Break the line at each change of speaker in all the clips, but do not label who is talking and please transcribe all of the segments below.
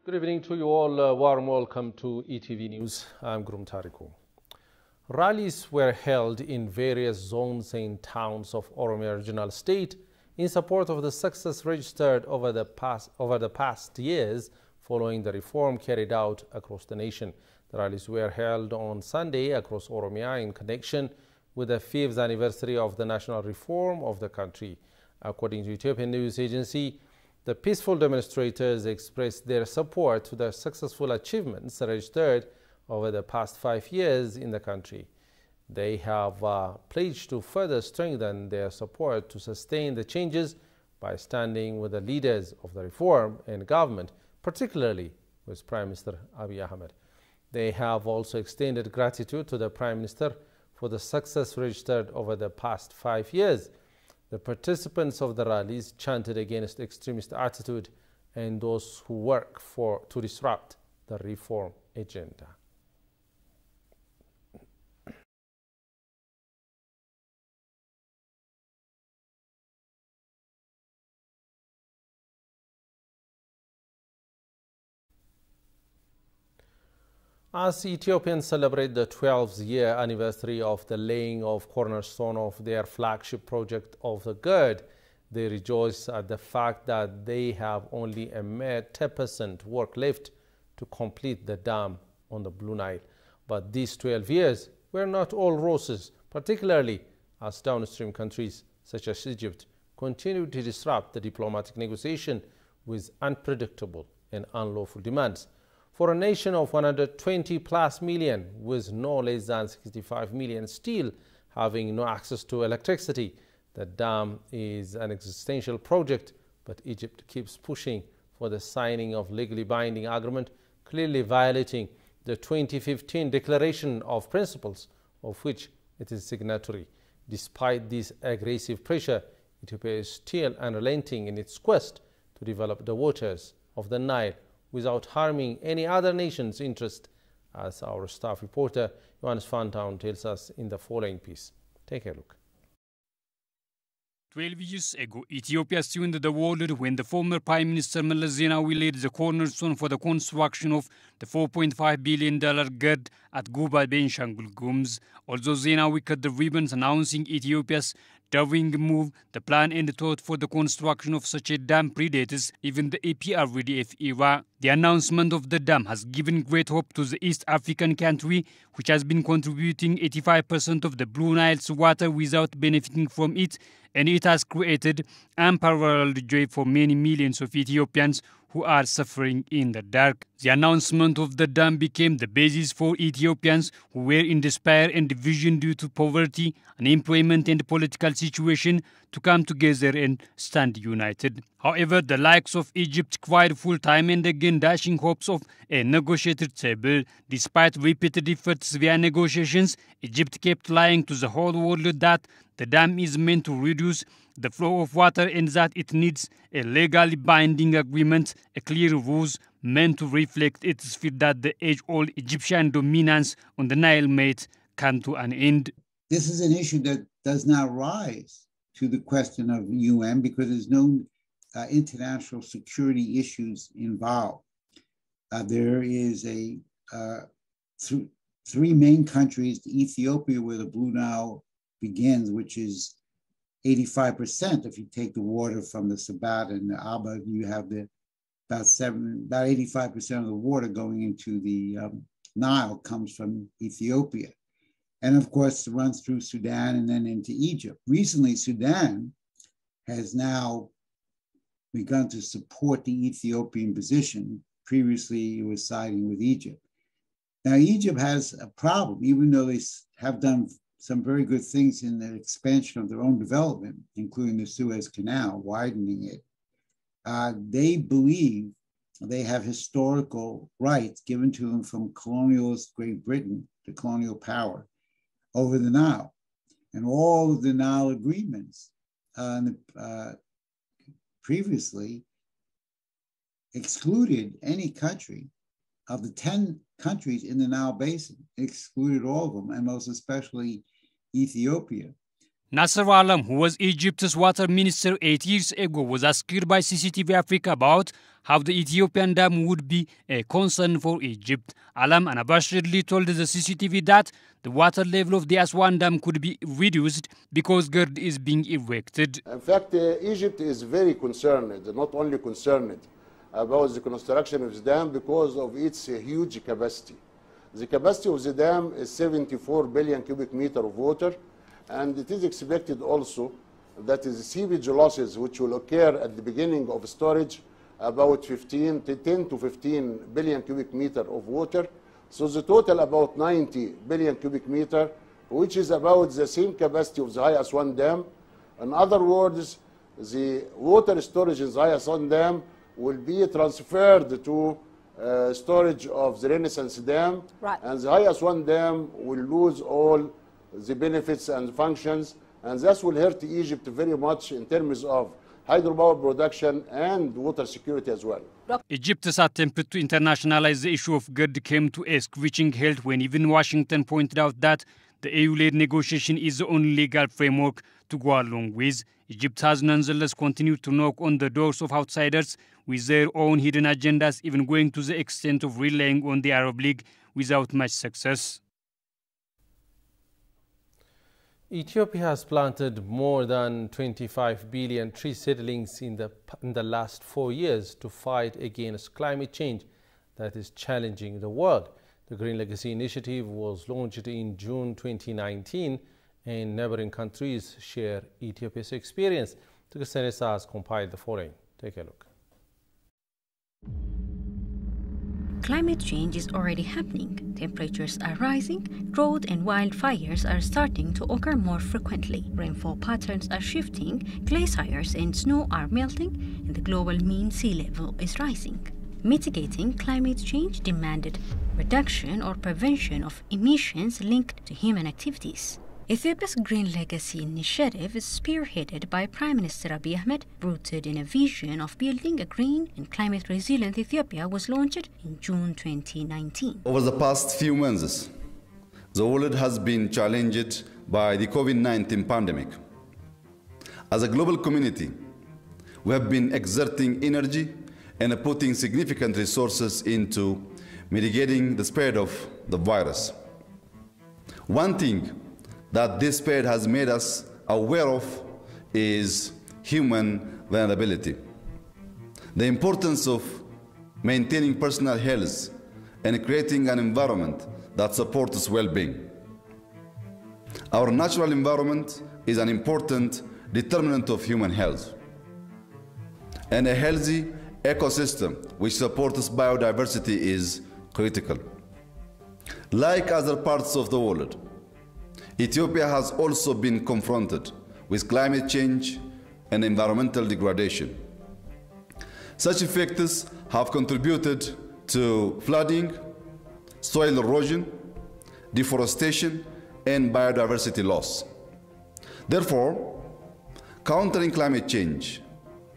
Good evening to you all. Warm welcome to ETV News. I'm Gurum Tariku. Rallies were held in various zones and towns of Oromia Regional State in support of the success registered over the past years following the reform carried out across the nation. The rallies were held on Sunday across Oromia in connection with the 5th anniversary of the national reform of the country. According to Ethiopian news agency, the peaceful demonstrators expressed their support to the successful achievements registered over the past 5 years in the country. They have pledged to further strengthen their support to sustain the changes by standing with the leaders of the reform and government, particularly with Prime Minister Abiy Ahmed. They have also extended gratitude to the Prime Minister for the success registered over the past 5 years. The participants of the rallies chanted against extremist attitude and those who work to disrupt the reform agenda. As Ethiopians celebrate the 12th year anniversary of the laying of cornerstone of their flagship project of the GERD, they rejoice at the fact that they have only a mere 10% work left to complete the dam on the Blue Nile. But these 12 years were not all roses, particularly as downstream countries such as Egypt continue to disrupt the diplomatic negotiation with unpredictable and unlawful demands. For a nation of 120 plus million, with no less than 65 million still having no access to electricity, the dam is an existential project, but Egypt keeps pushing for the signing of legally binding agreement, clearly violating the 2015 Declaration of Principles, of which it is signatory. Despite this aggressive pressure, Ethiopia is still unrelenting in its quest to develop the waters of the Nile without harming any other nation's interest, as our staff reporter Johannes Fantown tells us in the following piece. Take a look.
12 years ago, Ethiopia assumed the world when the former Prime Minister Meles Zenawi laid the cornerstone for the construction of the $4.5 billion GERD at Guba, Benshangul Gumuz. Although Zenawi cut the ribbons announcing Ethiopia's daring move, the plan and thought for the construction of such a dam predates even the APRDF era. The announcement of the dam has given great hope to the East African country, which has been contributing 85% of the Blue Nile's water without benefiting from it, and it has created unparalleled joy for many millions of Ethiopians who are suffering in the dark. The announcement of the dam became the basis for Ethiopians who were in despair and division due to poverty, unemployment and political situation to come together and stand united. However, the likes of Egypt cried full time and again, dashing hopes of a negotiated table. Despite repeated efforts via negotiations, Egypt kept lying to the whole world that the dam is meant to reduce the flow of water and that it needs a legally binding agreement, a clear rules meant to reflect its fear that the age-old Egyptian dominance on the Nile might come to an end.
This is an issue that does not rise to the question of UN because there's no international security issues involved. There is three main countries, Ethiopia, where the Blue Nile begins, which is 85%. If you take the water from the Sabat and the Abba, you have about 85% of the water going into the Nile comes from Ethiopia. And of course, it runs through Sudan and then into Egypt. Recently, Sudan has now begun to support the Ethiopian position. Previously, it was siding with Egypt. Now, Egypt has a problem, even though they have done some very good things in the expansion of their own development, including the Suez Canal, widening it. They believe they have historical rights given to them from colonialist Great Britain, the colonial power, over the Nile. And all of the Nile agreements previously excluded any country of the 10 countries in the Nile Basin, excluded all of them, and most especially Ethiopia.
Nasser Alam, who was Egypt's water minister 8 years ago, was asked by CCTV Africa about how the Ethiopian dam would be a concern for Egypt. Alam unabashedly told the CCTV that the water level of the Aswan Dam could be reduced because GERD is being erected.
In fact, Egypt is very concerned, not only concerned about the construction of the dam because of its huge capacity. The capacity of the dam is 74 billion cubic meter of water, and it is expected also that the seepage losses which will occur at the beginning of storage about 10 to 15 billion cubic meter of water. So the total about 90 billion cubic meter, which is about the same capacity of the High Aswan Dam. In other words, the water storage in the High Aswan Dam will be transferred to storage of the Renaissance Dam, right. And the High Aswan Dam will lose all the benefits and functions, and this will hurt Egypt very much in terms of hydropower production and water security as well.
Egypt's attempt to internationalize the issue of GERD came to a screeching halt when even Washington pointed out that the EU-led negotiation is the only legal framework to go along with. Egypt has nonetheless continued to knock on the doors of outsiders with their own hidden agendas, even going to the extent of relying on the Arab League without much success.
Ethiopia has planted more than 25 billion tree seedlings in the last 4 years to fight against climate change that is challenging the world. The Green Legacy Initiative was launched in June 2019, and neighboring countries share Ethiopia's experience. Tukusenesa has compiled the following. Take a look.
Climate change is already happening. Temperatures are rising, drought and wildfires are starting to occur more frequently. Rainfall patterns are shifting, glaciers and snow are melting, and the global mean sea level is rising. Mitigating climate change demanded reduction or prevention of emissions linked to human activities. Ethiopia's Green Legacy Initiative is spearheaded by Prime Minister Abiy Ahmed, rooted in a vision of building a green and climate-resilient Ethiopia, was launched in June 2019.
Over the past few months, the world has been challenged by the COVID-19 pandemic. As a global community, we have been exerting energy and putting significant resources into mitigating the spread of the virus. One thing that this spread has made us aware of is human vulnerability. The importance of maintaining personal health and creating an environment that supports well-being. Our natural environment is an important determinant of human health. And a healthy ecosystem which supports biodiversity is critical. Like other parts of the world, Ethiopia has also been confronted with climate change and environmental degradation. Such effects have contributed to flooding, soil erosion, deforestation, and biodiversity loss. Therefore, countering climate change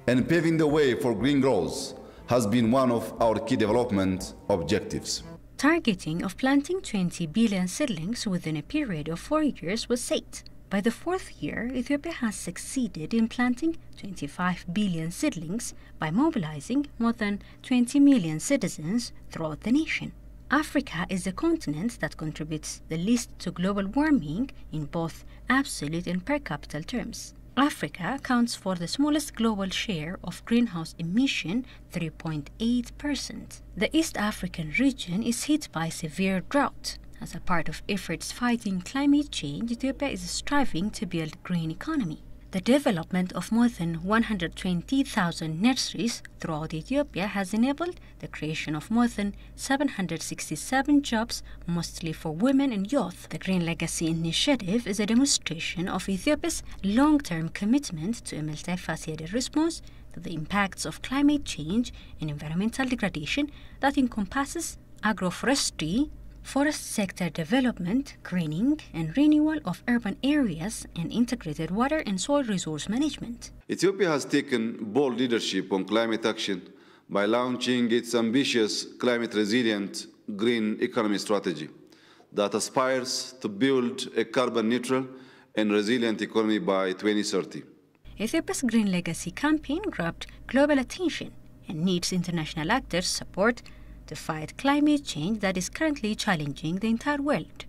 and paving the way for green growth has been one of our key development objectives.
Targeting of planting 20 billion seedlings within a period of 4 years was set. By the 4th year, Ethiopia has succeeded in planting 25 billion seedlings by mobilizing more than 20 million citizens throughout the nation. Africa is the continent that contributes the least to global warming in both absolute and per capita terms. Africa accounts for the smallest global share of greenhouse emission, 3.8%. The East African region is hit by severe drought. As a part of efforts fighting climate change, Ethiopia is striving to build a green economy. The development of more than 120,000 nurseries throughout Ethiopia has enabled the creation of more than 767 jobs, mostly for women and youth. The Green Legacy Initiative is a demonstration of Ethiopia's long-term commitment to a multifaceted response to the impacts of climate change and environmental degradation that encompasses agroforestry, forest sector development, greening, and renewal of urban areas, and integrated water and soil resource management.
Ethiopia has taken bold leadership on climate action by launching its ambitious climate-resilient green economy strategy that aspires to build a carbon-neutral and resilient economy by 2030.
Ethiopia's Green Legacy campaign grabbed global attention and needs international actors' support to fight climate change that is currently challenging the entire world.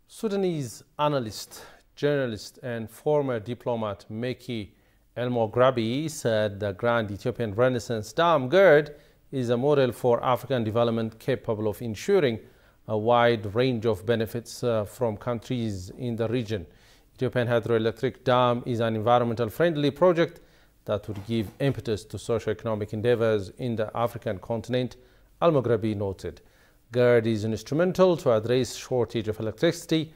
Sudanese analyst, journalist, and former diplomat Meki El-Moghrabi said the Grand Ethiopian Renaissance Dam GERD is a model for African development capable of ensuring a wide range of benefits from countries in the region. Ethiopian Hydroelectric Dam is an environmental friendly project that would give impetus to socio-economic endeavors in the African continent, Al-Moghrabi noted. GERD is instrumental to address shortage of electricity,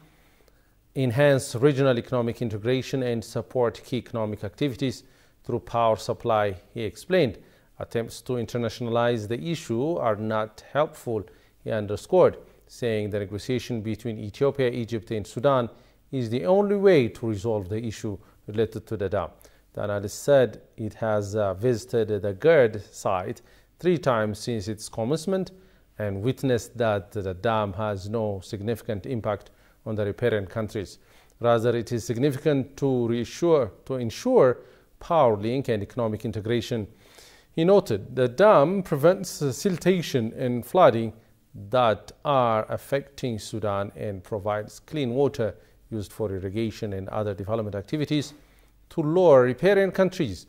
enhance regional economic integration, and support key economic activities through power supply, he explained. Attempts to internationalize the issue are not helpful, he underscored, saying the negotiation between Ethiopia, Egypt, and Sudan is the only way to resolve the issue related to the dam. The analyst said it has visited the GERD site 3 times since its commencement and witnessed that the dam has no significant impact on the riparian countries. Rather, it is significant to ensure power link and economic integration. He noted the dam prevents siltation and flooding that are affecting Sudan and provides clean water used for irrigation and other development activities to lower riparian countries.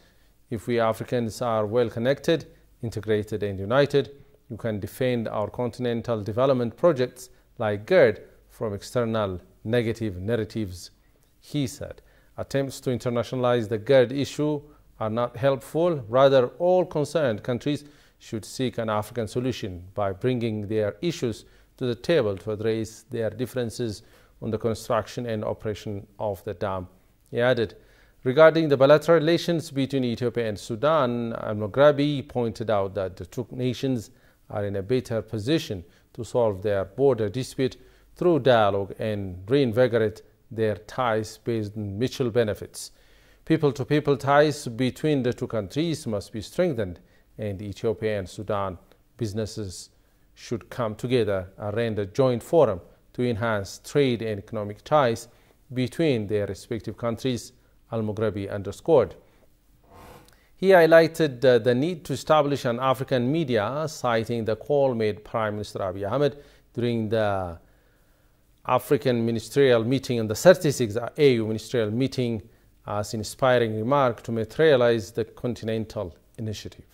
If we Africans are well connected, integrated, and united, you can defend our continental development projects like GERD from external negative narratives, he said. Attempts to internationalize the GERD issue are not helpful. Rather, all concerned countries should seek an African solution by bringing their issues to the table to address their differences on the construction and operation of the dam. He added, regarding the bilateral relations between Ethiopia and Sudan, Al-Moghrabi pointed out that the 2 nations are in a better position to solve their border dispute through dialogue and reinvigorate their ties based on mutual benefits. People-to-people ties between the 2 countries must be strengthened, and Ethiopia and Sudan businesses should come together and run a joint forum to enhance trade and economic ties between their respective countries, Al-Moghrabi underscored. He highlighted the need to establish an African media, citing the call made Prime Minister Abiy Ahmed during the African ministerial meeting and the 36th AU ministerial meeting as an inspiring remark to materialize the continental initiative.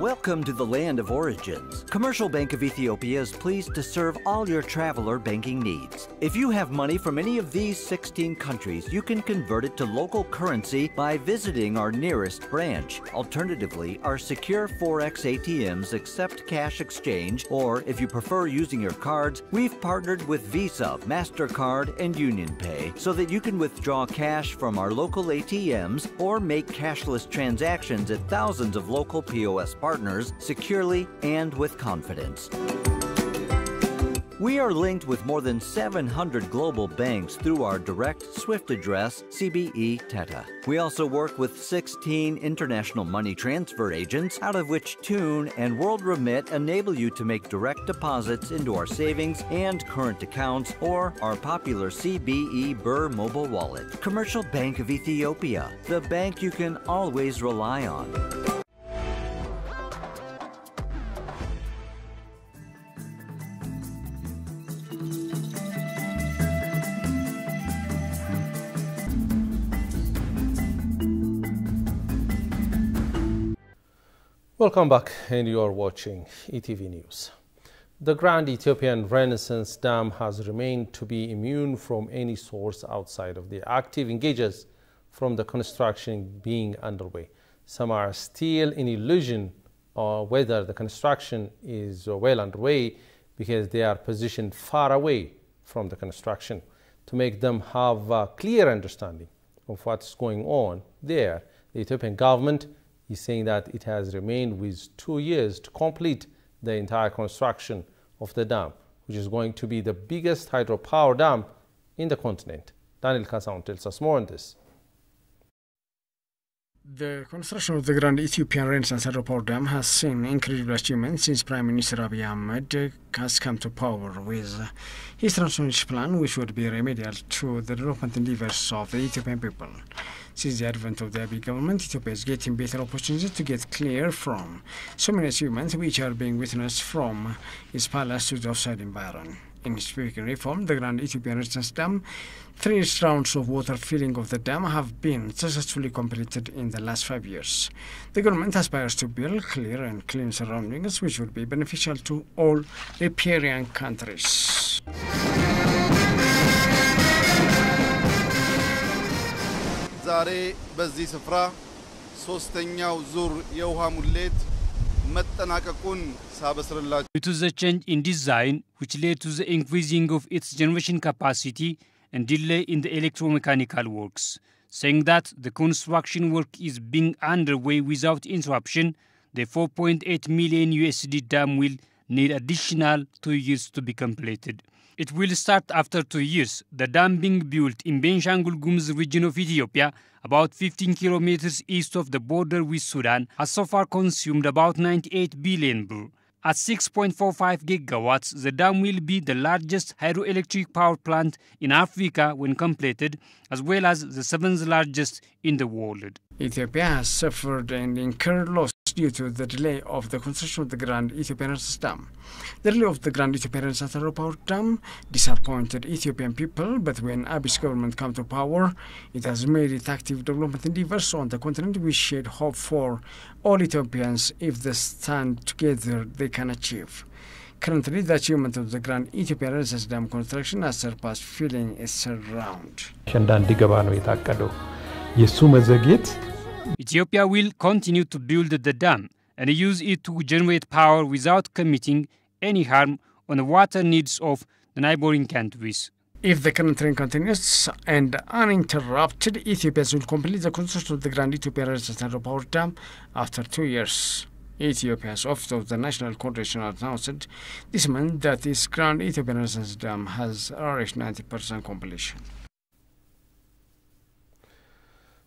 Welcome to the land of origins. Commercial Bank of Ethiopia is pleased to serve all your traveler banking needs. If you have money from any of these 16 countries, you can convert it to local currency by visiting our nearest branch. Alternatively, our secure Forex ATMs accept cash exchange, or if you prefer using your cards, we've partnered with Visa, MasterCard, and UnionPay so that you can withdraw cash from our local ATMs or make cashless transactions at thousands of local POS partners securely and with confidence. We are linked with more than 700 global banks through our direct SWIFT address, CBE Teta. We also work with 16 international money transfer agents, out of which Tune and WorldRemit enable you to make direct deposits into our savings and current accounts or our popular CBE Birr mobile wallet. Commercial Bank of Ethiopia, the bank you can always rely on.
Welcome back, and you are watching ETV News. The Grand Ethiopian Renaissance Dam has remained to be immune from any source outside of the active engagers from the construction being underway. Some are still in illusion or whether the construction is well underway because they are positioned far away from the construction. To make them have a clear understanding of what's going on there, the Ethiopian government is saying that it has remained with 2 years to complete the entire construction of the dam, which is going to be the biggest hydropower dam in the continent. Daniel Kasaun tells us more on this.
The construction of the Grand Ethiopian Renaissance Hydropower Dam has seen incredible achievements since Prime Minister Abiy Ahmed has come to power with his transformation plan, which would be remedial to the development endeavors of the Ethiopian people. Since the advent of the Abiy government, Ethiopia is getting better opportunities to get clear from so many achievements which are being witnessed from its palace to the offside environment. In speaking reform, the Grand Ethiopian Renaissance Dam, 3 rounds of water filling of the dam have been successfully completed in the last 5 years. The government aspires to build clear and clean surroundings which would be beneficial to all riparian countries.
ዛሬ በዚህ ስፍራ ሶስተኛው ዙር የውሃ ሙሌት መጠናቀቁን ሳበስርላችሁ
It was a change in design which led to the increasing of its generation capacity and delay in the electromechanical works, saying that the construction work is being underway without interruption. The $4.8 million dam will need additional 2 years to be completed. It will start after 2 years. The dam being built in Benshangul Gumuz region of Ethiopia, about 15 kilometers east of the border with Sudan, has so far consumed about 98 billion birr. At 6.45 gigawatts, the dam will be the largest hydroelectric power plant in Africa when completed, as well as the 7th largest in the world.
Ethiopia has suffered and incurred loss due to the delay of the construction of the Grand Ethiopian Renaissance Dam. The delay of the Grand Ethiopian Renaissance Hydropower Dam disappointed Ethiopian people, but when Abiy's government came to power, it has made it active development endeavors on the continent which shed hope for all Ethiopians. If they stand together, they can achieve. Currently, the achievement of the Grand Ethiopian Renaissance Dam construction has surpassed filling its round.
Ethiopia will continue to build the dam and use it to generate power without committing any harm on the water needs of the neighboring countries.
If the current trend continues and uninterrupted, Ethiopia will complete the construction of the Grand Ethiopian Renaissance Hydropower Dam after 2 years. Ethiopia's Office of the National Coordination announced this month that its Grand Ethiopian Renaissance Dam has reached 90% completion.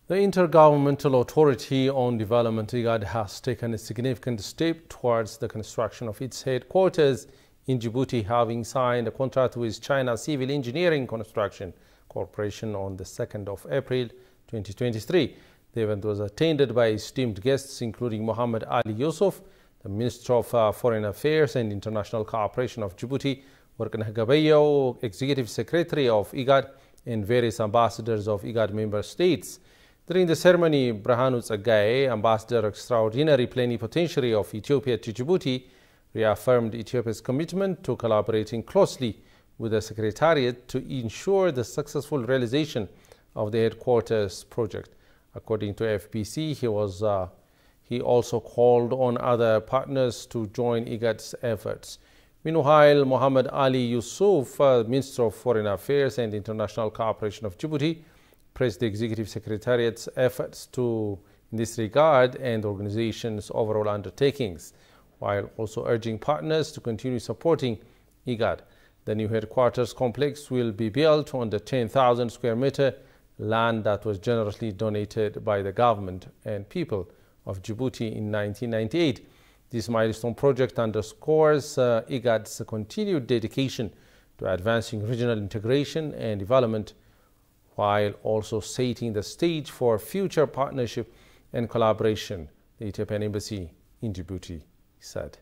The Intergovernmental Authority on Development, IGAD, has taken a significant step towards the construction of its headquarters in Djibouti, having signed a contract with China Civil Engineering Construction Corporation on the 2nd of April 2023. The event was attended by esteemed guests including Mohammed Ali Yusuf, the Minister of Foreign Affairs and International Cooperation of Djibouti, Warqineh Gabayo, Executive Secretary of IGAD, and various ambassadors of IGAD member states. During the ceremony, Brahanu Tsaggaye, Ambassador Extraordinary Plenipotentiary of Ethiopia to Djibouti, reaffirmed Ethiopia's commitment to collaborating closely with the Secretariat to ensure the successful realization of the headquarters project. According to FPC, he also called on other partners to join IGAD's efforts. Meanwhile, Mohammed Ali Yusuf, Minister of Foreign Affairs and International Cooperation of Djibouti, praised the Executive Secretariat's efforts in this regard and the organization's overall undertakings, while also urging partners to continue supporting IGAD. The new headquarters complex will be built on the 10,000 square meter land that was generously donated by the government and people of Djibouti in 1998. This milestone project underscores IGAD's continued dedication to advancing regional integration and development, while also setting the stage for future partnership and collaboration, the Ethiopian Embassy in Djibouti said.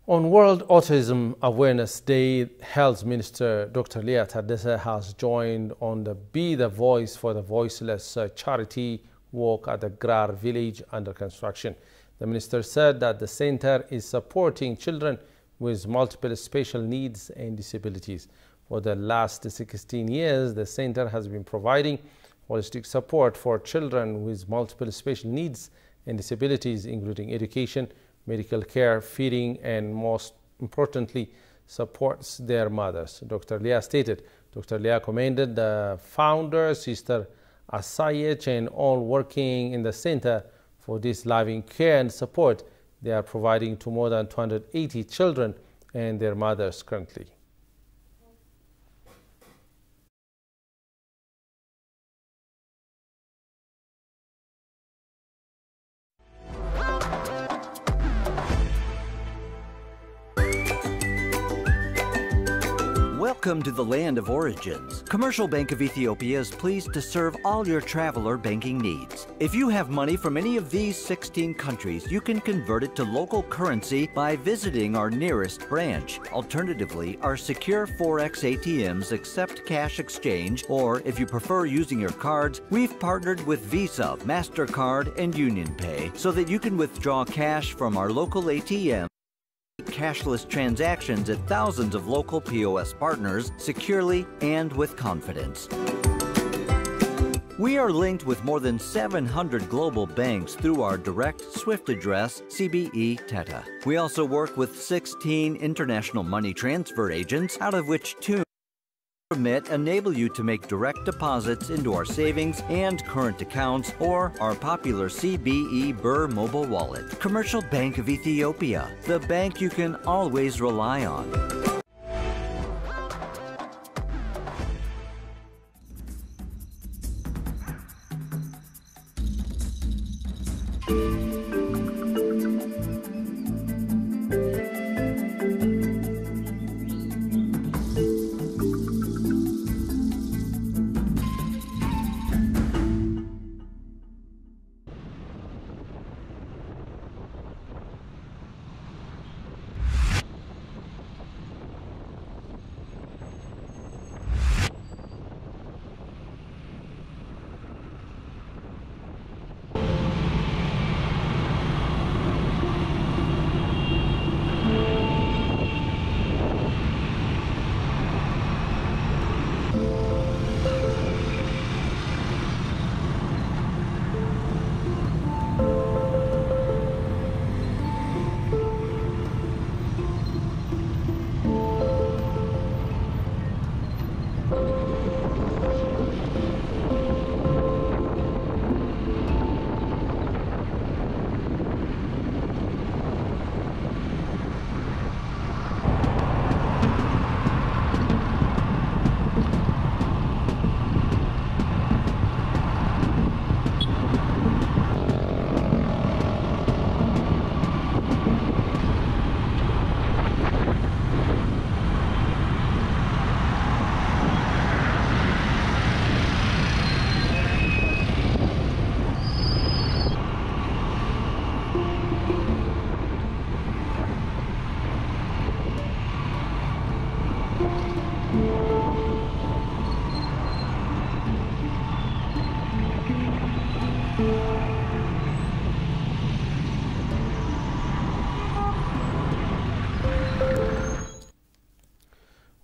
On World Autism Awareness Day, Health Minister Dr. Lia Tadesse has joined on the Be the Voice for the Voiceless charity walk at the Grar village under construction. The minister said that the center is supporting children with multiple special needs and disabilities. For the last 16 years, the center has been providing holistic support for children with multiple special needs and disabilities, including education, medical care, feeding, and most importantly, supports their mothers. Dr. Leah stated. Dr. Leah commended the founder, Sister Asayech, and all working in the center for this loving care and support they are providing to more than 280 children and their mothers currently.
Welcome to the land of origins. Commercial Bank of Ethiopia is pleased to serve all your traveler banking needs. If you have money from any of these 16 countries, you can convert it to local currency by visiting our nearest branch. Alternatively, our secure Forex ATMs accept cash exchange, or if you prefer using your cards, we've partnered with Visa, MasterCard, and UnionPay so that you can withdraw cash from our local ATM. Cashless transactions at thousands of local POS partners securely and with confidence. We are linked with more than 700 global banks through our direct SWIFT address, CBE Teta. We also work with 16 international money transfer agents, out of which 2 enable you to make direct deposits into our savings and current accounts or our popular CBE Birr mobile wallet. Commercial Bank of Ethiopia, the bank you can always rely on.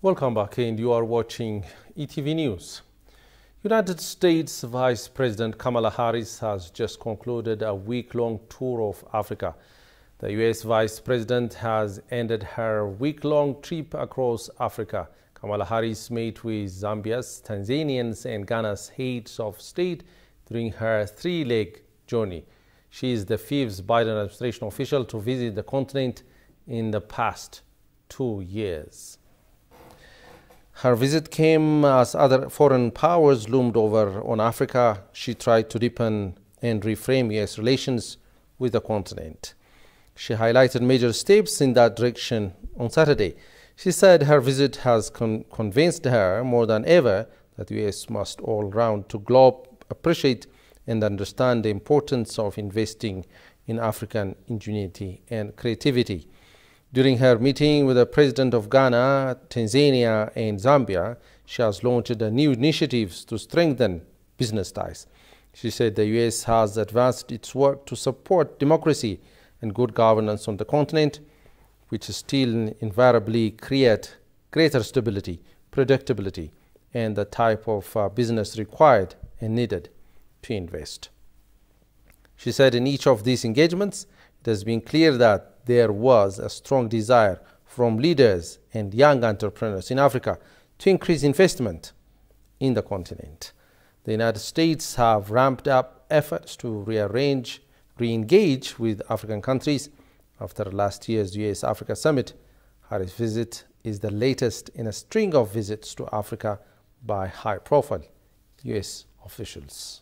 Welcome back, and you are watching ETV News. United States Vice President Kamala Harris has just concluded a week-long tour of Africa. The U.S. Vice President has ended her week-long trip across Africa. Kamala Harris met with Zambia's, Tanzania's, and Ghana's heads of state during her three-leg journey. She is the fifth Biden administration official to visit the continent in the past 2 years. Her visit came as other foreign powers loomed over on Africa. She tried to deepen and reframe U.S. relations with the continent. She highlighted major steps in that direction on Saturday. She said her visit has convinced her more than ever that the U.S. must all round to globe appreciate and understand the importance of investing in African ingenuity and creativity. During her meeting with the President of Ghana, Tanzania, and Zambia, she has launched new initiatives to strengthen business ties. She said the U.S. has advanced its work to support democracy and good governance on the continent, which still invariably create greater stability, predictability, and the type of business required and needed to invest. She said in each of these engagements, it has been clear that there was a strong desire from leaders and young entrepreneurs in Africa to increase investment in the continent. The United States have ramped up efforts to re-engage with African countries after last year's US-Africa Summit. Harris' visit is the latest in a string of visits to Africa by high-profile US officials.